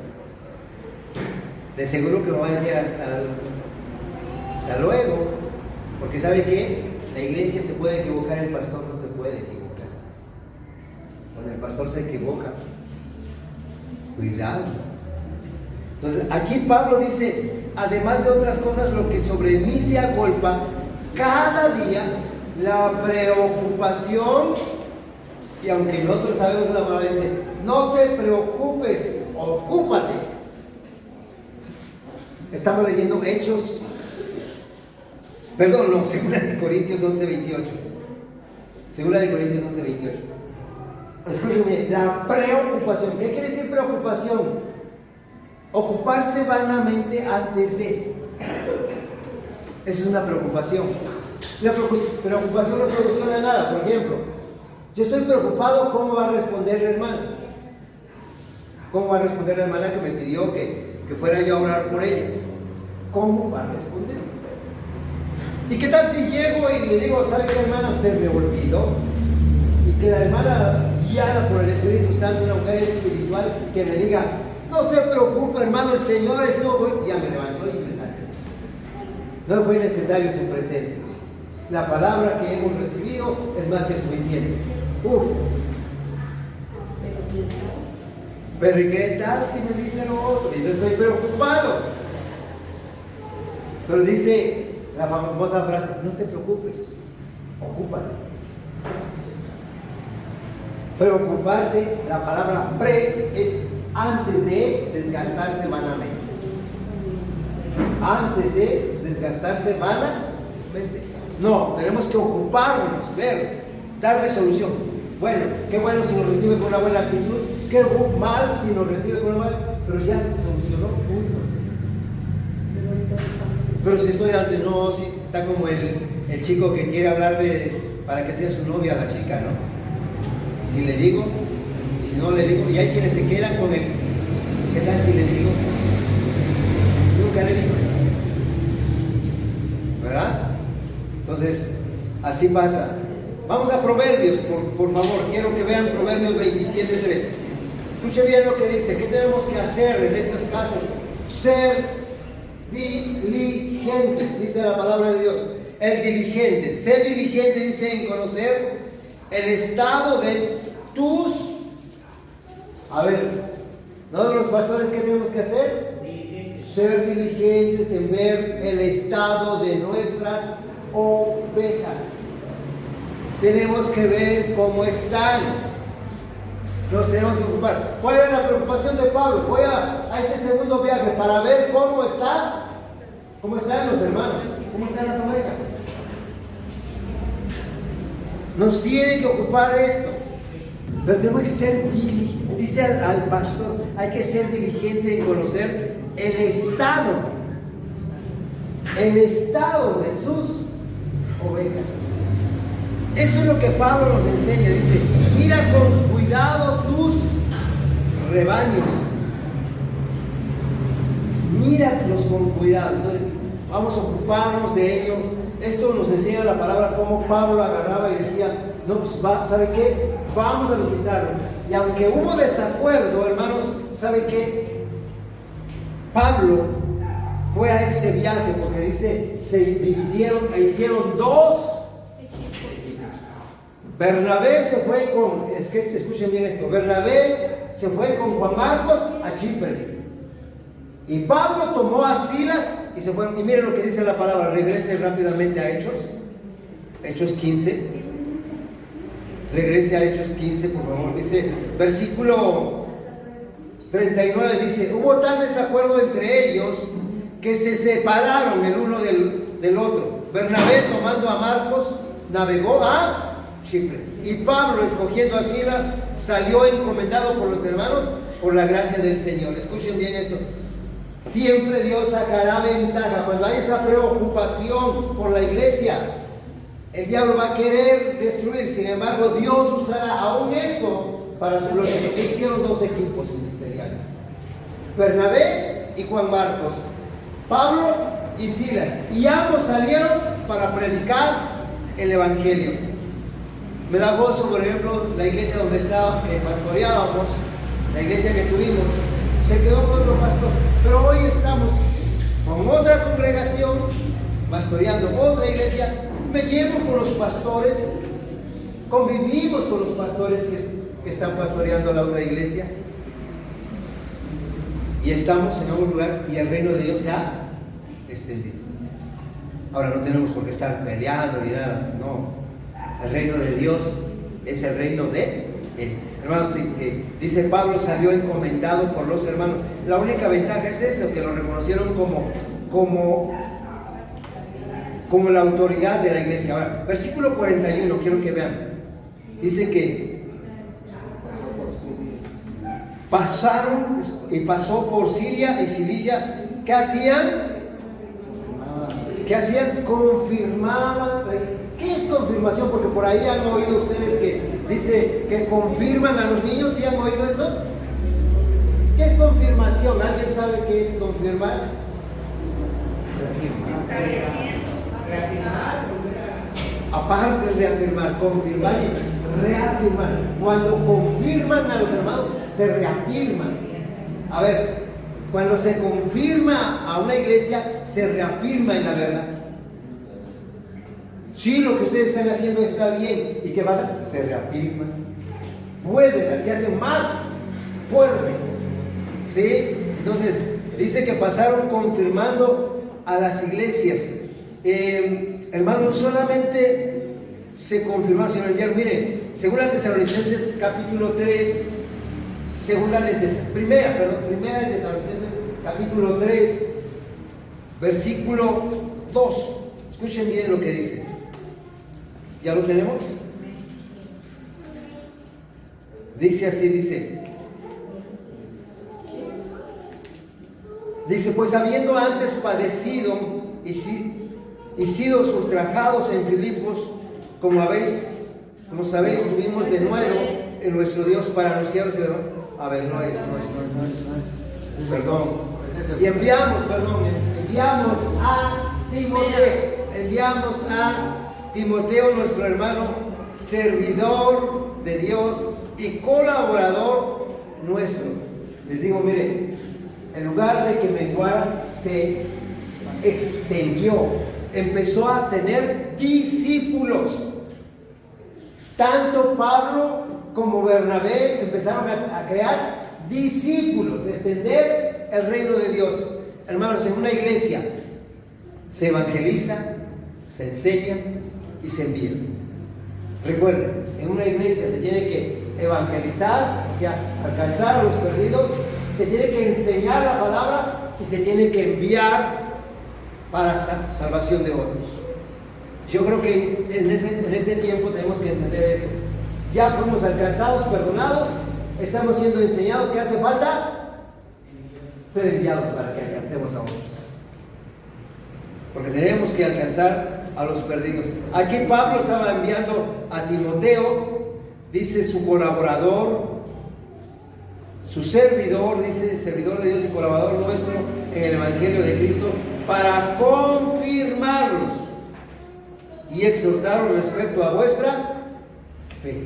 De seguro que me va a decir hasta luego. Porque ¿sabe qué? La iglesia se puede equivocar, el pastor no se puede equivocar. Cuando el pastor se equivoca, cuidado. Entonces aquí Pablo dice: además de otras cosas, lo que sobre mí se agolpa cada día, la preocupación. Y aunque nosotros sabemos la palabra, dice: no te preocupes, ocúpate. Estamos leyendo Hechos, perdón, no, segunda de Corintios 11:28. Segunda de Corintios 11:28. Escúchame, la preocupación. ¿Qué quiere decir preocupación? Ocuparse vanamente antes de. Eso es una preocupación. La preocupación no soluciona nada. Por ejemplo, yo estoy preocupado cómo va a responder la hermana. ¿Cómo va a responder la hermana que me pidió que fuera yo a orar por ella? ¿Cómo va a responder? ¿Y qué tal si llego y le digo, ¿sabe qué, hermana? Se me olvidó. Y que la hermana, guiada por el Espíritu Santo, una mujer espiritual, que me diga, no se preocupe, hermano, el Señor estuvo. Ya me levantó y me salió. No fue necesario su presencia. La palabra que hemos recibido es más que suficiente. Pero ¿y qué tal si me dicen lo otro? Yo estoy preocupado. Pero dice la famosa frase, no te preocupes, ocúpate. Preocuparse, la palabra pre es antes de desgastarse vanamente. Antes de desgastarse vanamente. No, tenemos que ocuparnos, ver, darle solución. Bueno, qué bueno si nos recibe con una buena actitud, qué mal si nos recibe con una mala, pero ya se solucionó, punto. Pero si estoy ante, no, si está como el chico que quiere hablarle para que sea su novia a la chica, ¿no? Si le digo, y si no le digo, y hay quienes se quedan con el, ¿qué tal si le digo? Nunca le digo, ¿verdad? Entonces, así pasa. Vamos a Proverbios, por favor, quiero que vean Proverbios 27:3. Escuche bien lo que dice. ¿Qué tenemos que hacer en estos casos? Ser diligentes, dice la palabra de Dios. El diligente, ser diligente dice en conocer el estado de tus. A ver, ¿no los pastores qué tenemos que hacer? Ser diligentes en ver el estado de nuestras ovejas. Tenemos que ver cómo están. Nos tenemos que ocupar. ¿Cuál era la preocupación de Pablo? Voy a este segundo viaje para ver cómo están los hermanos, cómo están las ovejas. Nos tiene que ocupar esto. Pero tenemos que ser diligentes. Dice al pastor, hay que ser diligente en conocer el estado de sus ovejas. Eso es lo que Pablo nos enseña. Dice, mira con cuidado tus rebaños. Míralos con cuidado. Entonces, vamos a ocuparnos de ello. Esto nos enseña la palabra, cómo Pablo agarraba y decía, no, pues ¿sabe qué? Vamos a visitarlo. Y aunque hubo desacuerdo, hermanos, ¿sabe qué? Pablo fue a ese viaje porque dice, se dividieron e hicieron dos. Bernabé se fue con, escuchen bien esto, Bernabé se fue con Juan Marcos a Chipre. Y Pablo tomó a Silas y se fue. Y miren lo que dice la palabra, regrese rápidamente a Hechos 15. Regrese a Hechos 15, por favor. Dice, versículo 39, dice, hubo tal desacuerdo entre ellos que se separaron el uno del otro. Bernabé, tomando a Marcos, navegó a Chipre. Y Pablo, escogiendo a Silas, salió encomendado por los hermanos por la gracia del Señor. Escuchen bien esto. Siempre Dios sacará ventaja. Cuando hay esa preocupación por la iglesia, el diablo va a querer destruir. Sin embargo, Dios usará aún eso para su gloria. Se hicieron dos equipos ministeriales: Bernabé y Juan Marcos, Pablo y Silas. Y ambos salieron para predicar el evangelio. Me da gozo, por ejemplo, la iglesia donde pastoreábamos, la iglesia que tuvimos, se quedó con otro pastor. Pero hoy estamos con otra congregación, pastoreando otra iglesia. Me llevo con los pastores, convivimos con los pastores que están pastoreando la otra iglesia. Y estamos en un lugar y el reino de Dios se ha extendido. Ahora no tenemos por qué estar peleando ni nada, no. El reino de Dios es el reino de Él. Hermanos, dice Pablo, salió encomendado por los hermanos. La única ventaja es eso, que lo reconocieron como la autoridad de la iglesia. Ahora, versículo 41, quiero que vean. Dice que pasó por Siria y Cilicia. ¿Qué hacían? Confirmaban. ¿Qué es confirmación? Porque por ahí han oído ustedes que dice que confirman a los niños. ¿Sí han oído eso? ¿Qué es confirmación? ¿Alguien sabe qué es confirmar? Reafirmar. Aparte de reafirmar, confirmar y reafirmar. Cuando confirman a los hermanos, se reafirman. A ver, cuando se confirma a una iglesia, se reafirma en la verdad. Si lo que ustedes están haciendo está bien, ¿y qué pasa? Se reafirman, vuelven, se hacen más fuertes. ¿Sí? Entonces, dice que pasaron confirmando a las iglesias. Hermanos, solamente se confirmaron, sino enviaron. Miren, según la Tesalonicenses capítulo 3, primera de Tesalonicenses capítulo 3, versículo 2. Escuchen bien lo que dice. ¿Ya lo tenemos? Dice así, dice, pues habiendo antes padecido y sido ultrajados en Filipos, como sabéis, tuvimos de nuevo en nuestro Dios para anunciaros el... A ver, no es. Perdón. Y enviamos a Timoteo, nuestro hermano, servidor de Dios y colaborador nuestro. Les digo, miren, en lugar de que menguara, se extendió, empezó a tener discípulos. Tanto Pablo como Bernabé empezaron a crear discípulos, extender el reino de Dios. Hermanos, en una iglesia se evangeliza, se enseña y se envía. Recuerden, en una iglesia se tiene que evangelizar, o sea, alcanzar a los perdidos, se tiene que enseñar la palabra y se tiene que enviar para salvación de otros. Yo creo que en este tiempo tenemos que entender eso. Ya fuimos alcanzados, perdonados, estamos siendo enseñados. ¿Qué hace falta? Ser enviados para que alcancemos a otros. Porque tenemos que alcanzar a los perdidos. Aquí Pablo estaba enviando a Timoteo, dice su colaborador, su servidor, dice servidor de Dios y colaborador nuestro en el Evangelio de Cristo, para confirmarlos y exhortarlos respecto a vuestra fe.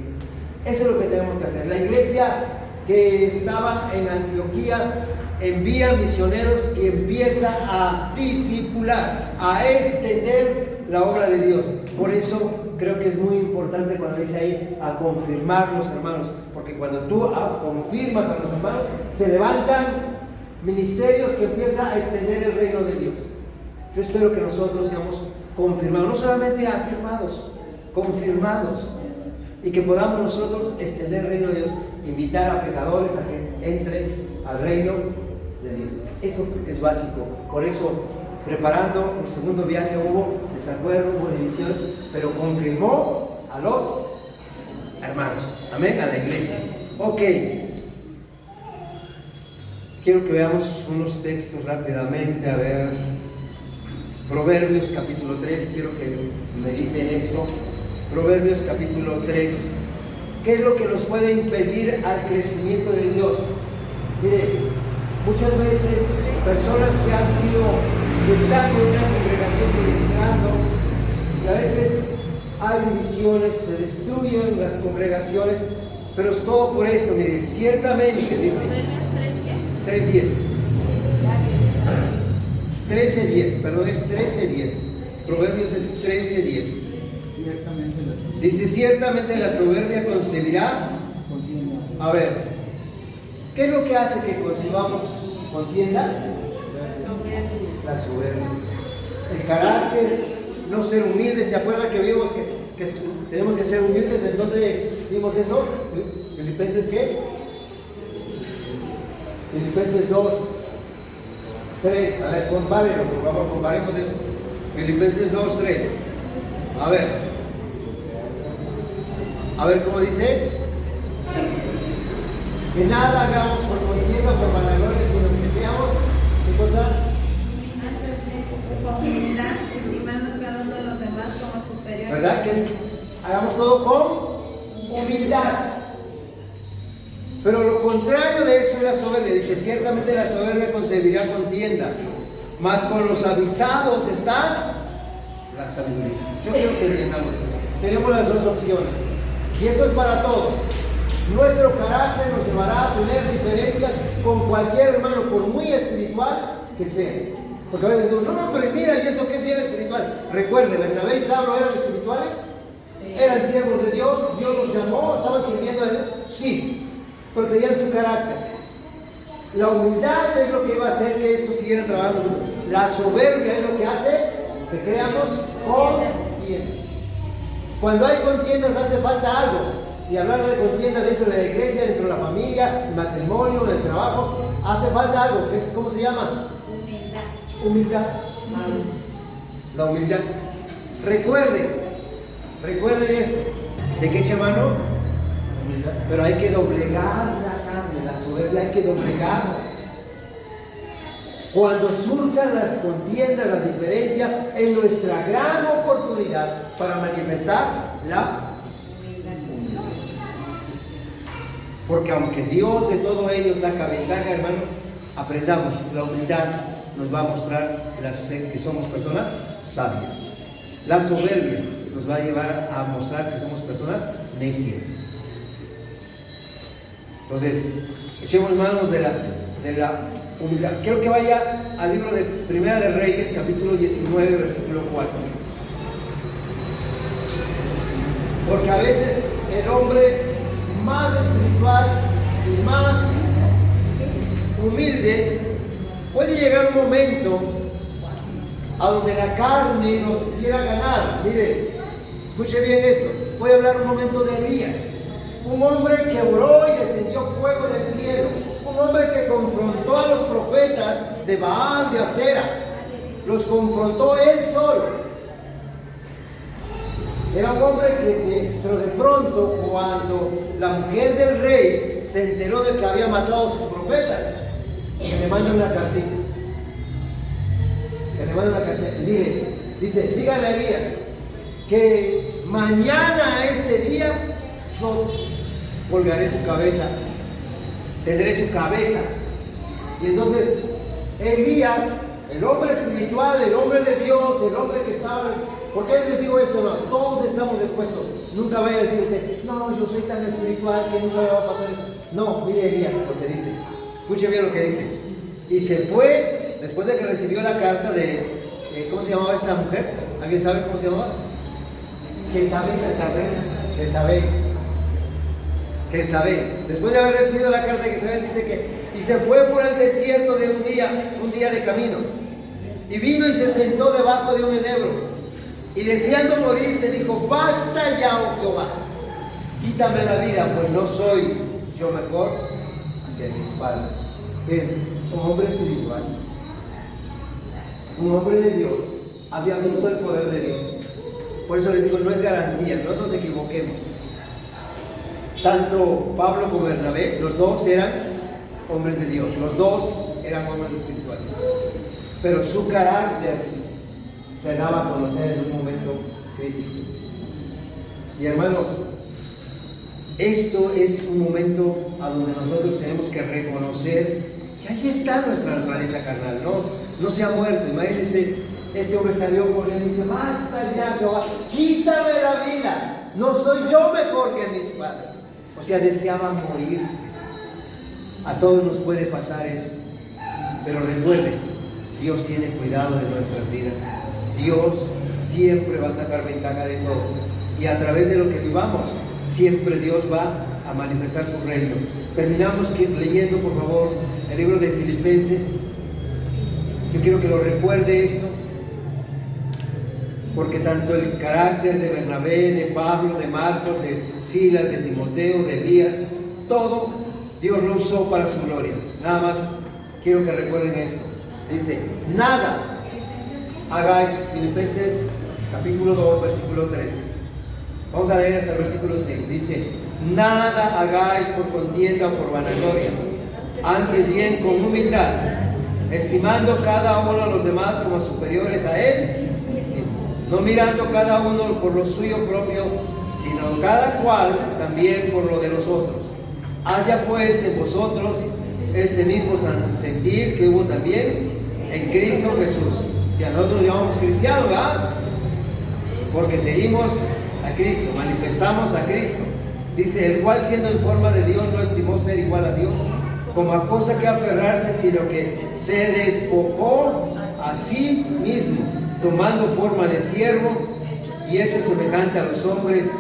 Eso es lo que tenemos que hacer. La iglesia que estaba en Antioquía envía misioneros y empieza a discipular, a extender la obra de Dios. Por eso creo que es muy importante cuando dice ahí a confirmar los hermanos, porque cuando tú confirmas a los hermanos, se levantan ministerios que empiezan a extender el reino de Dios. Yo espero que nosotros seamos confirmados, no solamente afirmados, confirmados, y que podamos nosotros extender el reino de Dios, invitar a pecadores a que entren al reino de Dios. Eso es básico. Por eso, preparando un segundo viaje, hubo desacuerdo, hubo divisiones, pero confirmó a los hermanos. Amén, a la iglesia. Ok. Quiero que veamos unos textos rápidamente. A ver, Proverbios capítulo 3, quiero que mediten eso. Proverbios capítulo 3. ¿Qué es lo que nos puede impedir al crecimiento de Dios? Mire, muchas veces personas que están en una congregación ministrando, y a veces hay divisiones, se destruyen las congregaciones, pero es todo por esto. Mire, ciertamente dice 3:10. 13:10, perdón, es 13:10. Proverbios es 13:10. Dice, ciertamente la soberbia concebirá. A ver, ¿qué es lo que hace que concibamos contienda? La soberbia. El carácter, no ser humildes. ¿Se acuerdan que vimos que tenemos que ser humildes? ¿En dónde vimos eso? ¿Filipenses qué? Filipenses 2, 3. A ver, compárenlo, por favor, comparemos esto. Filipenses 2, 3. A ver cómo dice. Que nada hagamos por contienda, por vanagloria, sino que seamos, ¿qué cosa? Antes con humildad, estimando cada uno de los demás como superiores. ¿Verdad? Que hagamos todo con humildad. Pero lo contrario de eso es la soberbia. Dice, ciertamente la soberbia concebirá contienda, mas con los avisados está la sabiduría. Yo creo que entendamos eso. Tenemos las dos opciones. Y esto es para todos. Nuestro carácter nos llevará a tener diferencias con cualquier hermano, por muy espiritual que sea. Porque a veces digo, no, pero mira, ¿y eso qué es bien espiritual? Recuerden, Bernabé y Saulo eran espirituales, eran siervos de Dios, Dios los llamó, estaban sirviendo a Dios, sí, pero tenían su carácter. La humildad es lo que iba a hacer que esto siguiera trabajando. La soberbia es lo que hace que creamos contiendas. Cuando hay contiendas hace falta algo. Y hablar de contienda dentro de la iglesia, dentro de la familia, el matrimonio, el trabajo, hace falta algo. ¿Cómo se llama? Humildad. La humildad. Recuerden eso. ¿De qué echa mano? Humildad. Pero hay que doblegar la carne, la soberbia hay que doblegarla. Cuando surjan las contiendas, las diferencias, es nuestra gran oportunidad para manifestar la. Porque aunque Dios de todo ello saca ventaja, hermano, aprendamos, la humildad nos va a mostrar que somos personas sabias. La soberbia nos va a llevar a mostrar que somos personas necias. Entonces, echemos manos de la humildad. Quiero que vaya al libro de Primera de Reyes, capítulo 19, versículo 4. Porque a veces el hombre más espiritual y más humilde puede llegar un momento a donde la carne nos quiera ganar. Mire, escuche bien esto. Voy a hablar un momento de Elías, un hombre que oró y descendió fuego del cielo, un hombre que confrontó a los profetas de Baal, de Acera, los confrontó él solo. Era un hombre pero de pronto, cuando la mujer del rey se enteró de que había matado a sus profetas, que le manda una cartita. Dice, dígale a Elías que mañana a este día yo colgaré su cabeza, tendré su cabeza. Y entonces Elías, el hombre espiritual, el hombre de Dios, el hombre que estaba. ¿Por qué les digo esto? No, todos estamos expuestos. Nunca vaya a decir usted, no, yo soy tan espiritual que nunca me va a pasar eso. No, mire Elías lo que dice. Escuche bien lo que dice. Y se fue, después de que recibió la carta de, ¿cómo se llamaba esta mujer? ¿Alguien sabe cómo se llamaba? Jezabel. Después de haber recibido la carta de Jezabel, dice que, y se fue por el desierto de un día de camino. Y vino y se sentó debajo de un enebro. Y deseando morirse dijo, basta ya, oh Jehová, quítame la vida, pues no soy yo mejor que mis padres. Fíjense, un hombre espiritual, un hombre de Dios, había visto el poder de Dios. Por eso les digo, no es garantía, no nos equivoquemos. Tanto Pablo como Bernabé, los dos eran hombres de Dios, los dos eran hombres espirituales. Pero su carácter se daba a conocer en un momento crítico. Y hermanos, esto es un momento a donde nosotros tenemos que reconocer que ahí está nuestra naturaleza carnal, no se ha muerto. Imagínense, este hombre salió por él y dice, basta ya, Jehová, quítame la vida, no soy yo mejor que mis padres. O sea, deseaba morirse. A todos nos puede pasar eso, pero recuerden, Dios tiene cuidado de nuestras vidas. Dios siempre va a sacar ventaja de todo. Y a través de lo que vivamos, siempre Dios va a manifestar su reino. Terminamos leyendo, por favor, el libro de Filipenses. Yo quiero que lo recuerde esto, porque tanto el carácter de Bernabé, de Pablo, de Marcos, de Silas, de Timoteo, de Elías, todo Dios lo usó para su gloria. Nada más quiero que recuerden esto. Dice, nada hagáis, Filipenses capítulo 2, versículo 13. Vamos a leer hasta el versículo 6. Dice, nada hagáis por contienda o por vanagloria, antes bien con humildad, estimando cada uno a los demás como superiores a él, no mirando cada uno por lo suyo propio, sino cada cual también por lo de los otros. Haya pues en vosotros este mismo sentir que hubo también en Cristo Jesús. Si a nosotros llamamos cristianos, ¿verdad? Porque seguimos a Cristo, manifestamos a Cristo. Dice, el cual siendo en forma de Dios no estimó ser igual a Dios como a cosa que aferrarse, sino que se despojó a sí mismo, tomando forma de siervo y hecho semejante a los hombres,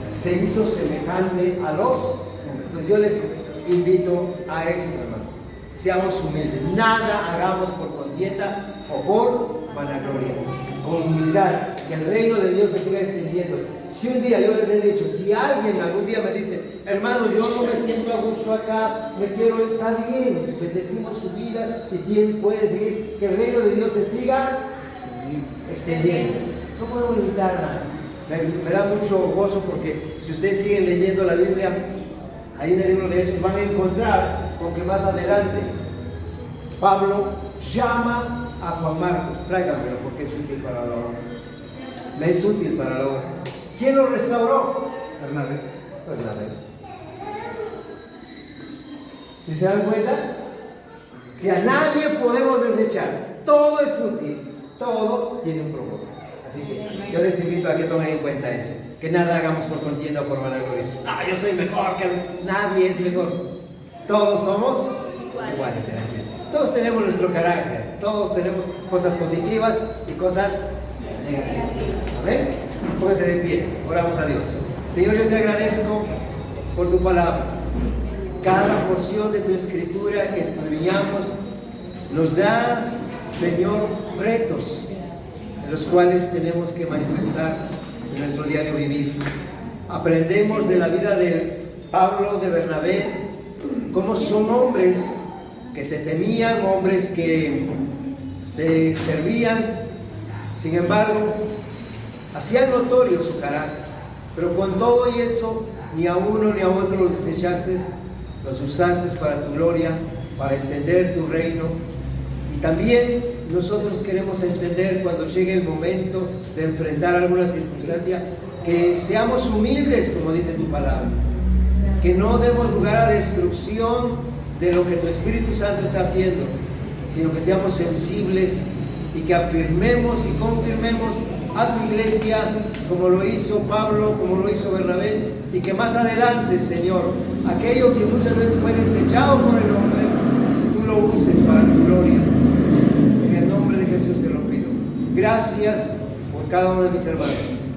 se hizo semejante a los hombres. Entonces yo les invito a esto, hermano. Seamos humildes, nada hagamos por contienda o por vanagloria, con humildad, que el reino de Dios se siga extendiendo. Si un día yo les he dicho, si alguien algún día me dice, hermano, yo no me siento a gusto acá, me quiero ir, está bien, bendecimos su vida y puede seguir, que el reino de Dios se siga extendiendo. No podemos limitar nada. Me da mucho gozo porque si ustedes siguen leyendo la Biblia, ahí en el libro de Hechos van a encontrar con que más adelante Pablo llama a Juan Marcos, tráigamelo porque es útil para la obra. Me es útil para la obra. ¿Quién lo restauró? Bernabé. ¿Si se dan cuenta? Si a nadie podemos desechar, todo es útil, todo tiene un propósito. Así que yo les invito a que tomen en cuenta eso, que nada hagamos por contienda o por vanagloria. Ah, yo soy mejor que nadie es mejor. Todos somos iguales. Todos tenemos nuestro carácter, todos tenemos cosas positivas y cosas negativas. Amén. Pónganse de pie, oramos a Dios. Señor, yo te agradezco por tu palabra. Cada porción de tu escritura que escudriñamos nos das, Señor, retos en los cuales tenemos que manifestar en nuestro diario vivir. Aprendemos de la vida de Pablo, de Bernabé, cómo son hombres que te temían, hombres que te servían, sin embargo, hacían notorio su carácter, pero con todo y eso, ni a uno ni a otro los desechaste, los usaste para tu gloria, para extender tu reino. Y también nosotros queremos entender cuando llegue el momento de enfrentar alguna circunstancia, que seamos humildes, como dice tu palabra, que no demos lugar a destrucción de lo que tu Espíritu Santo está haciendo, sino que seamos sensibles y que afirmemos y confirmemos a tu iglesia como lo hizo Pablo, como lo hizo Bernabé, y que más adelante, Señor, aquello que muchas veces fue desechado por el hombre, tú lo uses para tu gloria. En el nombre de Jesús te lo pido. Gracias por cada uno de mis hermanos.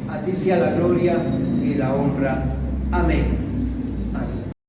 A ti sea la gloria y la honra. Amén.